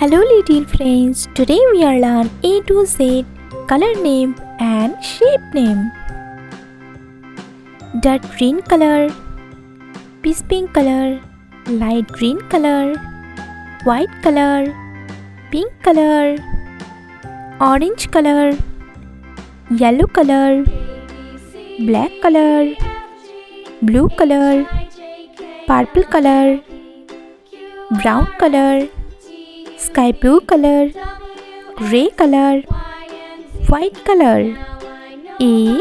Hello little friends, today we are learn A to Z color name and shape name. Dark green color, peach pink color, light green color, white color, pink color, orange color, yellow color, black color, blue color, purple color, brown color, sky blue color, gray color, white color. A,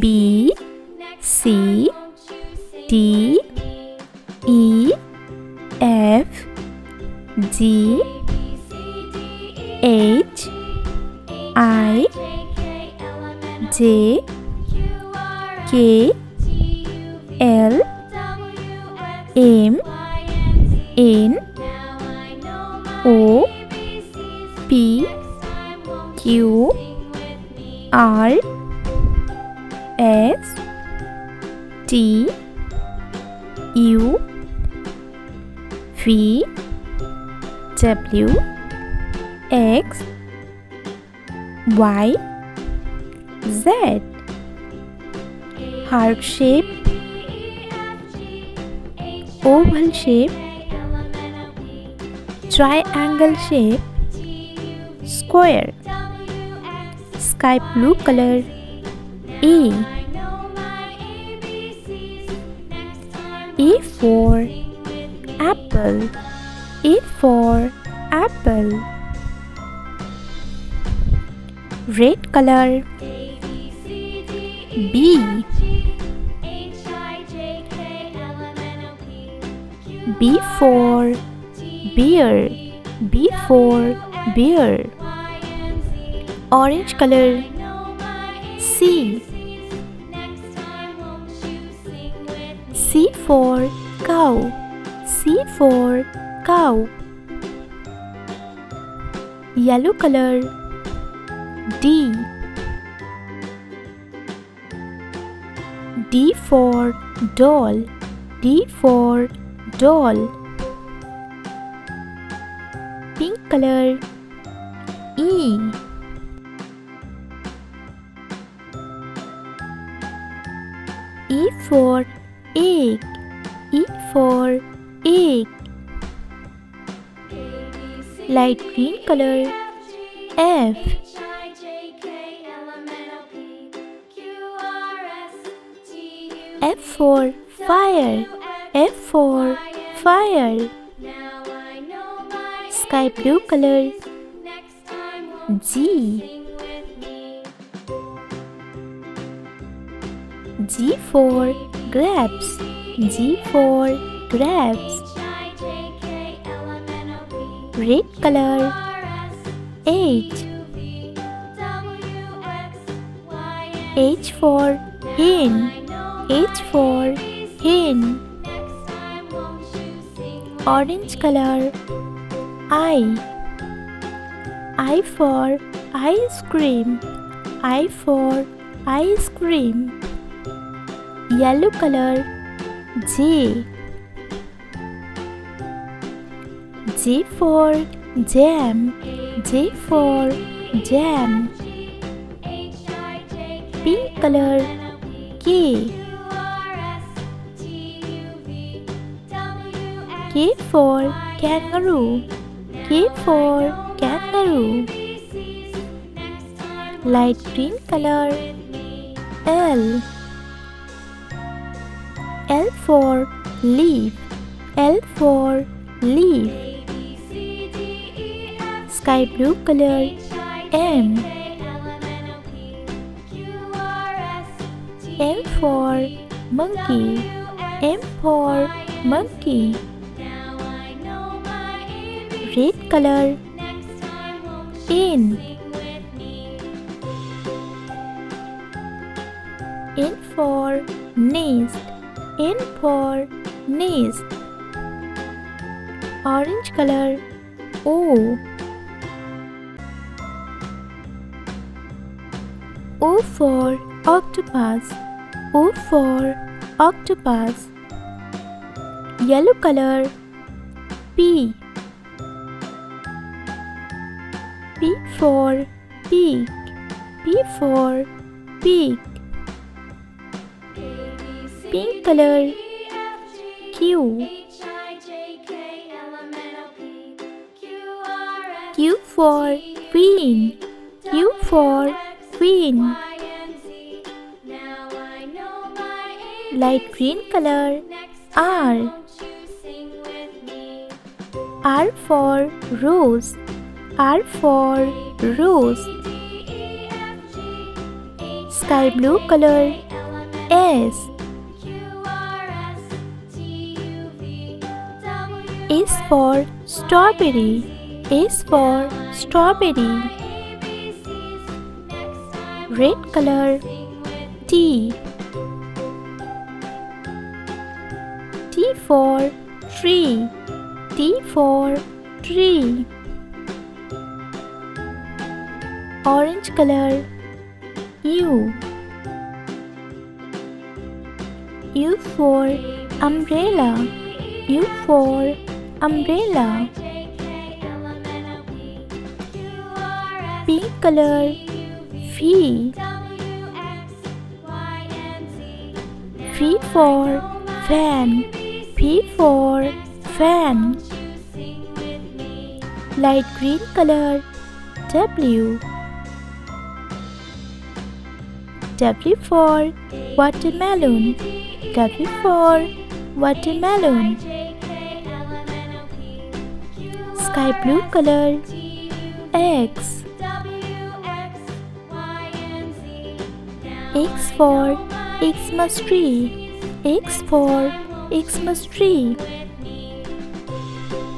B, C, D, E, F, G, H, I, J, K, L, M, N, O, P, Q, R, S, T, U, V, W, X, Y, Z. Heart shape, oval shape, triangle shape, square. Sky blue color. A. A for apple. A for apple. Red color. B. B for bear. B for bear. Orange color. C. C for cow. C for cow. Yellow color. D. D for doll. D for doll. Pink color. E. E for egg. E for egg. Light green color. F. F for fire. F for fire. Sky blue color. G. G for grapes. G for grapes. Red color. H. H for hen. H for hen. Orange color. I. I for ice cream. I for ice cream. Yellow color. J. J for jam. J for jam. Pink color. K. K for kangaroo. K for kangaroo. Light green color. L. L for leaf. L for leaf. Sky blue color. M. M for monkey. M for monkey. Red color. N. N for nest. N for nest. Orange color. O. O for octopus. O for octopus. Yellow color. P. P for pig. P for pig. Pink color. Q. Q for queen. Q for queen. Light green color. R. R for rose. R for rose. Sky blue color. S. S for strawberry. S for strawberry. Red color. T. T for tree. T for tree. Orange color. U. U for umbrella. U for umbrella. Pink color. V. V for fan. V for fan. Light green color. W. W for watermelon. W for watermelon. Sky blue color. X. X for Xmas tree. X for Xmas tree.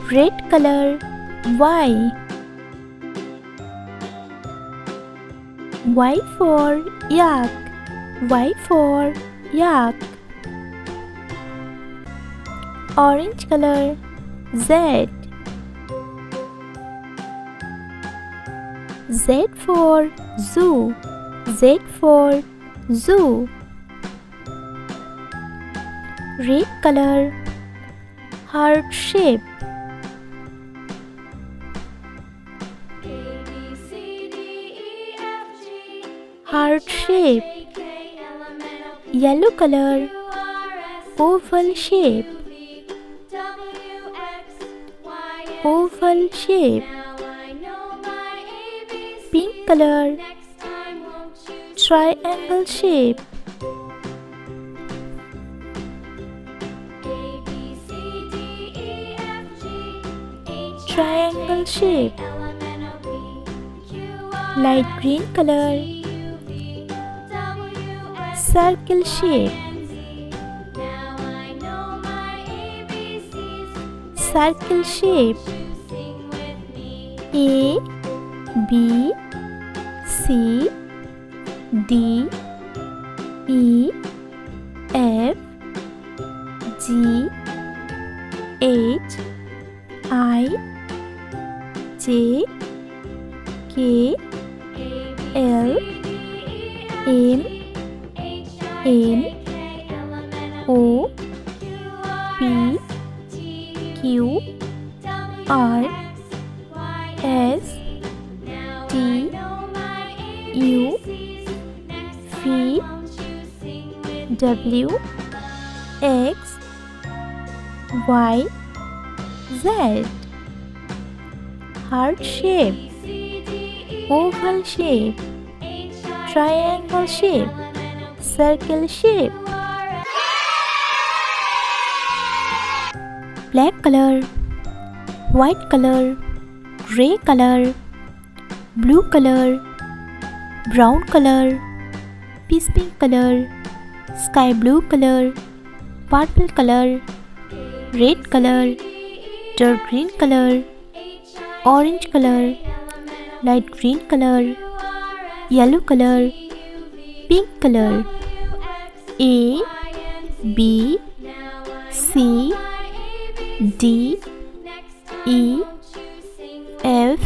Red color. Y. Y for yak. Y for yak. Orange color. Z. Z for zoo. Z for zoo. Red color. Heart shape. Heart shape. Yellow color. Oval shape. Oval shape. Pink color. Triangle shape. Triangle shape. Light green color. Circle shape. Circle shape. A, B, C, D, E, F, G, H, I, J, K, L, M, N, O, P, Q, R, S, T, U, V, W, X, Y, Z. Heart shape. Oval shape. Triangle shape. Circle shape. Black color. White color. Gray color. Blue color. Brown color. Peach pink color. Sky blue color. Purple color. Red color. Dark green color. Orange color. Light green color. Yellow color. Pink color. A, B, C, D, E, F,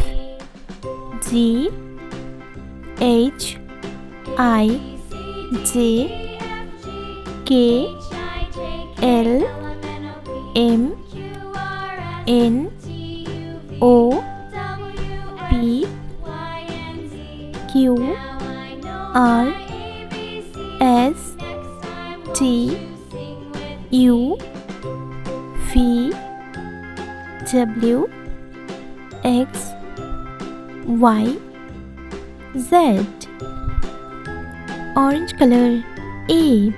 G, H, I, J, K, L, M, N, O, P, Q R S T U V W X Y Z. Orange color. A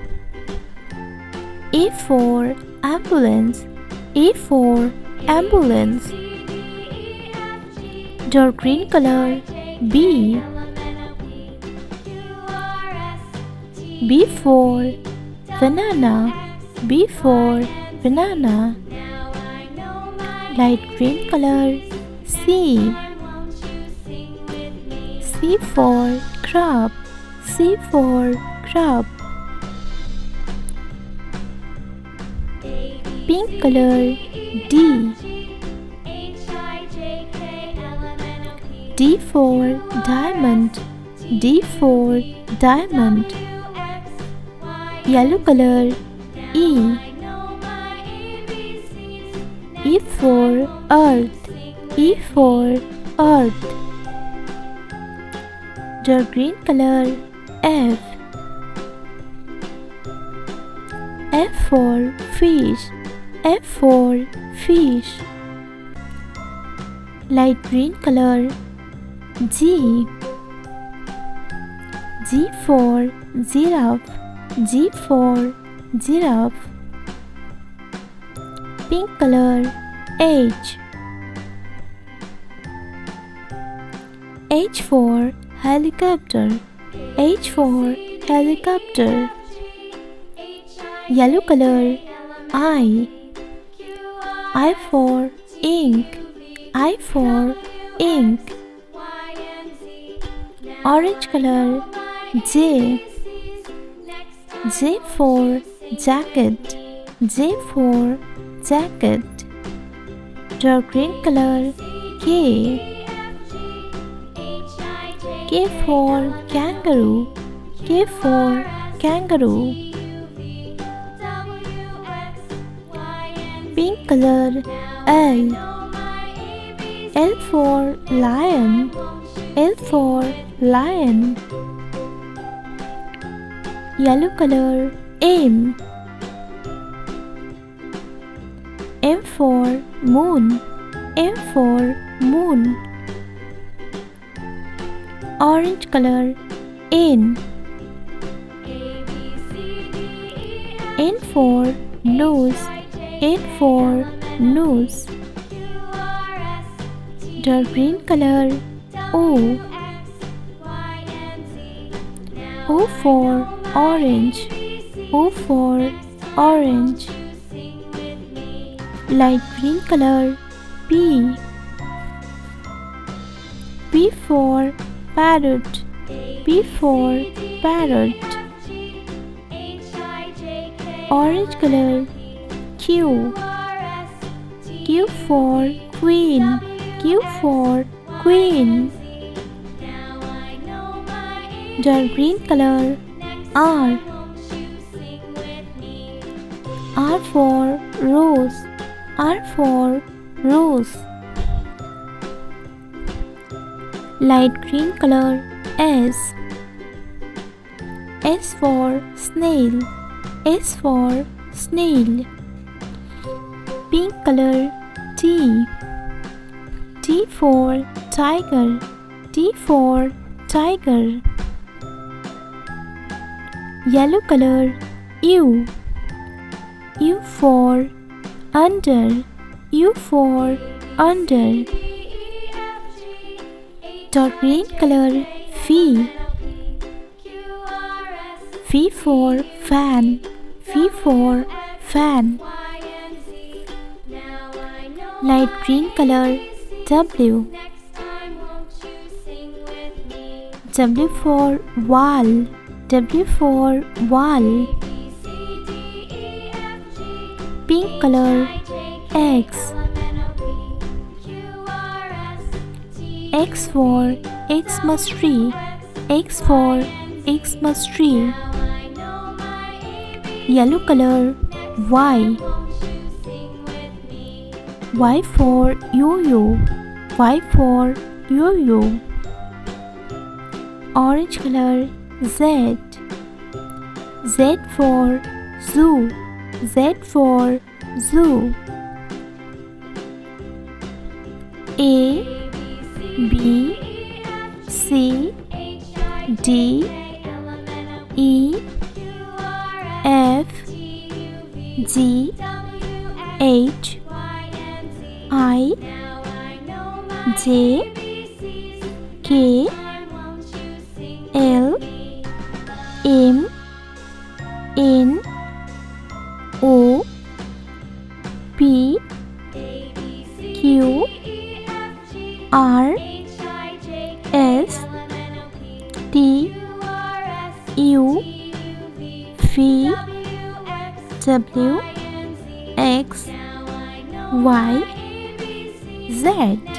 for ambulance. A for ambulance. Dark green color. B. B for banana. B for banana. Light green color. C. C for crab. C for crab. Pink color. D. D for diamond. D for diamond. Yellow color. E. E for earth. E for earth. Dark green color. F. F for fish. F for fish. Light green color. G. G for giraffe. G for giraffe. Pink color. H. H for helicopter. H for helicopter. Yellow color. I. I for ink. I for ink. Orange color. J. J for jacket. J for jacket. Dark green color. K. K for kangaroo. K for kangaroo. Pink color. L. L for lion. L for lion. Yellow color. M. M for moon. M for moon. Orange color. N. N for nose. N for nose. Dark green color. O. O for orange. O for orange. Light green color. P. P for parrot. P for parrot. Orange color. Q. Q for queen. Q for queen. Dark green color. R. R for rose. R for rose. Light green color. S. S for snail. S for snail. Pink color. T. T for tiger. T for tiger. Yellow color. U. U for under. U for under. Dark green color. V. V for fan. V for fan. Light green color. W. W for wall. W for wall. Pink color. X. X for Xmas tree. X for Xmas tree. Yellow color. Y. Y for yo-yo. Y for yo-yo. Orange color, Z. Z for zoo. Z for zoo. A, B, C, D, E, F, G, H, I, J, K, L, M, N, O, P, Q, R, S, T, U, V, W, X, Y, Z.